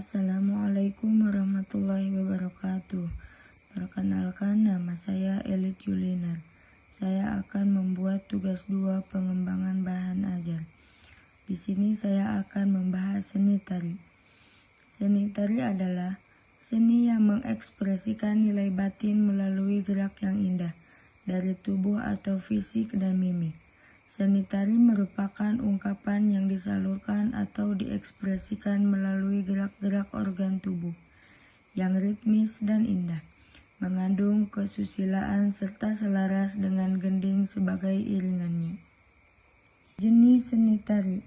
Assalamualaikum warahmatullahi wabarakatuh. Perkenalkan, nama saya Elit Juliner. Saya akan membuat tugas 2 pengembangan bahan ajar. Di sini saya akan membahas seni tari. Seni tari adalah seni yang mengekspresikan nilai batin melalui gerak yang indah dari tubuh atau fisik dan mimik. Seni tari merupakan ungkapan yang disalurkan atau diekspresikan melalui gerak-gerak organ tubuh yang ritmis dan indah, mengandung kesusilaan serta selaras dengan gending sebagai iringannya. Jenis seni tari.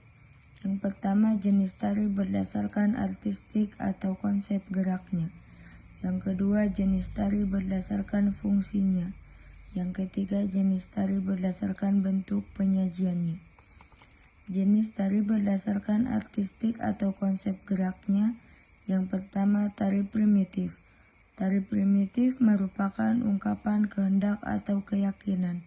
Yang pertama, jenis tari berdasarkan artistik atau konsep geraknya. Yang kedua, jenis tari berdasarkan fungsinya. Yang ketiga, jenis tari berdasarkan bentuk penyajiannya. Jenis tari berdasarkan artistik atau konsep geraknya. Yang pertama, tari primitif. Tari primitif merupakan ungkapan kehendak atau keyakinan.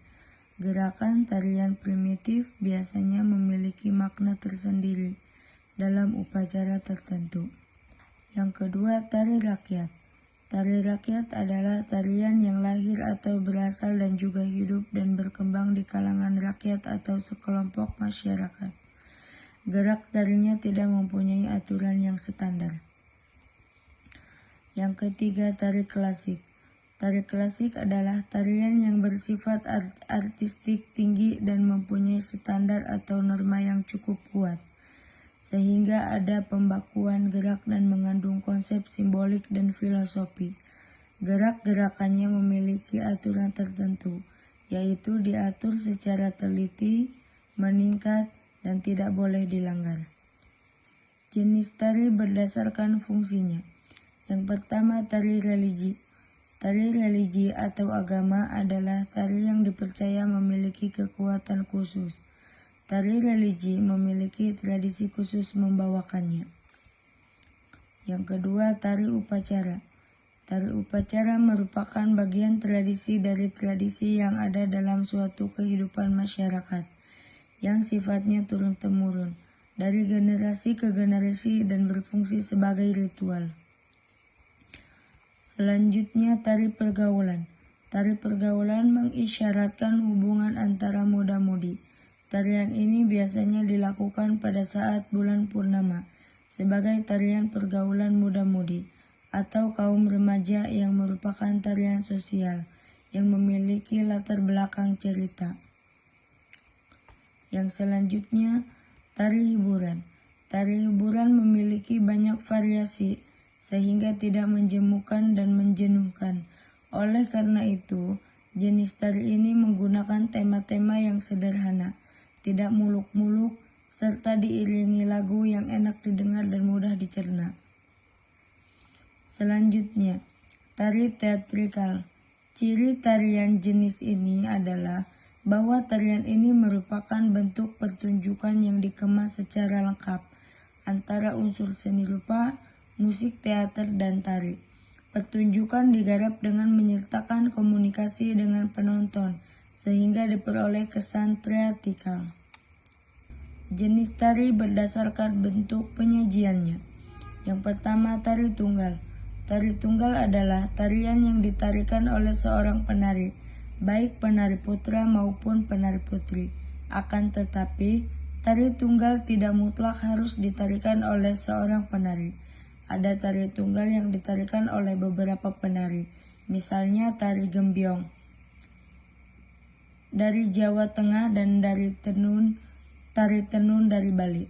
Gerakan tarian primitif biasanya memiliki makna tersendiri dalam upacara tertentu. Yang kedua, tari rakyat. Tari rakyat adalah tarian yang lahir atau berasal dan juga hidup dan berkembang di kalangan rakyat atau sekelompok masyarakat. Gerak tarinya tidak mempunyai aturan yang standar. Yang ketiga, tari klasik. Tari klasik adalah tarian yang bersifat artistik tinggi dan mempunyai standar atau norma yang cukup kuat, sehingga ada pembakuan gerak dan mengandung konsep simbolik dan filosofi. Gerak-gerakannya memiliki aturan tertentu, yaitu diatur secara teliti, meningkat, dan tidak boleh dilanggar. Jenis tari berdasarkan fungsinya. Yang pertama, tari religi. Tari religi atau agama adalah tari yang dipercaya memiliki kekuatan khusus. Tari religi memiliki tradisi khusus membawakannya. Yang kedua, tari upacara. Tari upacara merupakan bagian tradisi dari tradisi yang ada dalam suatu kehidupan masyarakat, yang sifatnya turun-temurun, dari generasi ke generasi dan berfungsi sebagai ritual. Selanjutnya, tari pergaulan. Tari pergaulan mengisyaratkan hubungan antara muda-mudi. Tarian ini biasanya dilakukan pada saat bulan purnama sebagai tarian pergaulan muda-mudi atau kaum remaja yang merupakan tarian sosial yang memiliki latar belakang cerita. Yang selanjutnya, tari hiburan. Tari hiburan memiliki banyak variasi sehingga tidak menjemukan dan menjenuhkan. Oleh karena itu, jenis tari ini menggunakan tema-tema yang sederhana, tidak muluk-muluk, serta diiringi lagu yang enak didengar dan mudah dicerna. Selanjutnya, tari teatrikal. Ciri tarian jenis ini adalah bahwa tarian ini merupakan bentuk pertunjukan yang dikemas secara lengkap antara unsur seni rupa, musik, teater, dan tari. Pertunjukan digarap dengan menyertakan komunikasi dengan penonton, sehingga diperoleh kesan teatrikal. Jenis tari berdasarkan bentuk penyajiannya. Yang pertama, tari tunggal. Tari tunggal adalah tarian yang ditarikan oleh seorang penari, baik penari putra maupun penari putri. Akan tetapi, tari tunggal tidak mutlak harus ditarikan oleh seorang penari. Ada tari tunggal yang ditarikan oleh beberapa penari, misalnya tari gembyong dari Jawa Tengah dan tari tenun dari Bali.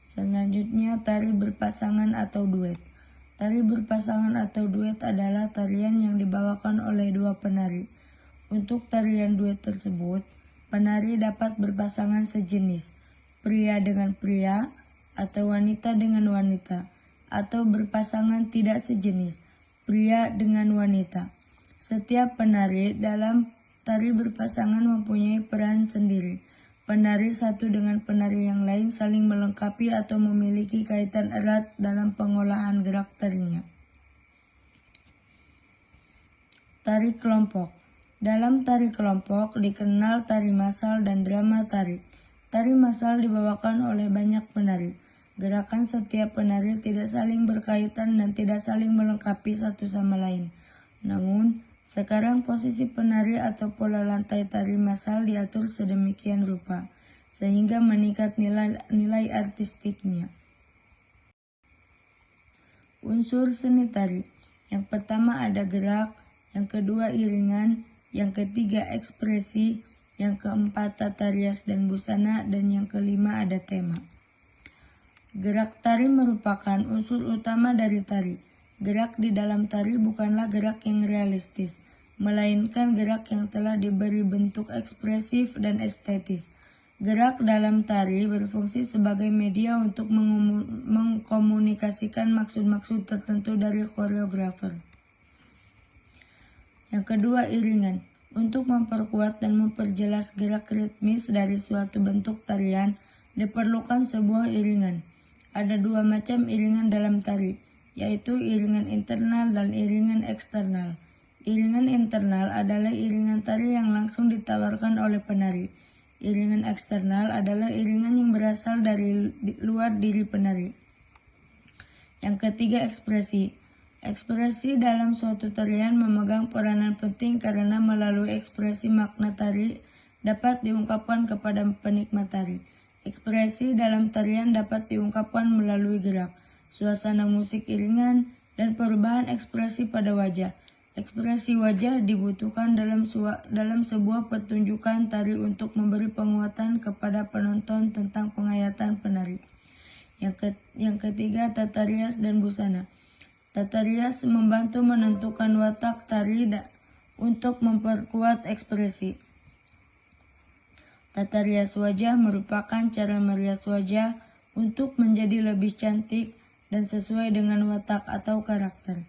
Selanjutnya, tari berpasangan atau duet. Tari berpasangan atau duet adalah tarian yang dibawakan oleh dua penari. Untuk tarian duet tersebut, penari dapat berpasangan sejenis, pria dengan pria, atau wanita dengan wanita, atau berpasangan tidak sejenis, pria dengan wanita. Setiap penari dalam tari berpasangan mempunyai peran sendiri. Penari satu dengan penari yang lain saling melengkapi atau memiliki kaitan erat dalam pengolahan gerak tarinya. Tari kelompok. Dalam tari kelompok dikenal tari massal dan drama tari. Tari massal dibawakan oleh banyak penari. Gerakan setiap penari tidak saling berkaitan dan tidak saling melengkapi satu sama lain. Namun, sekarang posisi penari atau pola lantai tari massal diatur sedemikian rupa, sehingga meningkat nilai artistiknya. Unsur seni tari. Yang pertama ada gerak, yang kedua iringan, yang ketiga ekspresi, yang keempat tata rias dan busana, dan yang kelima ada tema. Gerak tari merupakan unsur utama dari tari. Gerak di dalam tari bukanlah gerak yang realistis, melainkan gerak yang telah diberi bentuk ekspresif dan estetis. Gerak dalam tari berfungsi sebagai media untuk mengkomunikasikan maksud-maksud tertentu dari koreografer. Yang kedua, iringan. Untuk memperkuat dan memperjelas gerak ritmis dari suatu bentuk tarian, diperlukan sebuah iringan. Ada dua macam iringan dalam tari, yaitu iringan internal dan iringan eksternal. Iringan internal adalah iringan tari yang langsung ditawarkan oleh penari. Iringan eksternal adalah iringan yang berasal dari luar diri penari. Yang ketiga, ekspresi. Ekspresi dalam suatu tarian memegang peranan penting karena melalui ekspresi makna tari dapat diungkapkan kepada penikmat tari. Ekspresi dalam tarian dapat diungkapkan melalui gerak, suasana musik iringan, dan perubahan ekspresi pada wajah. Ekspresi wajah dibutuhkan dalam sebuah pertunjukan tari untuk memberi penguatan kepada penonton tentang penghayatan penari. Yang ketiga, tata rias dan busana. Tata rias membantu menentukan watak tari untuk memperkuat ekspresi. Tata rias wajah merupakan cara merias wajah untuk menjadi lebih cantik dan sesuai dengan watak atau karakter.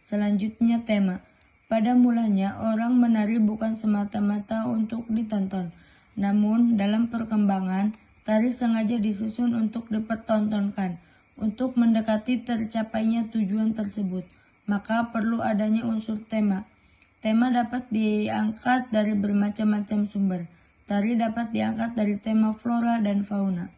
Selanjutnya, tema. Pada mulanya, orang menari bukan semata-mata untuk ditonton. Namun, dalam perkembangan, tari sengaja disusun untuk dipertontonkan. Untuk mendekati tercapainya tujuan tersebut, maka perlu adanya unsur tema. Tema dapat diangkat dari bermacam-macam sumber. Tari dapat diangkat dari tema flora dan fauna.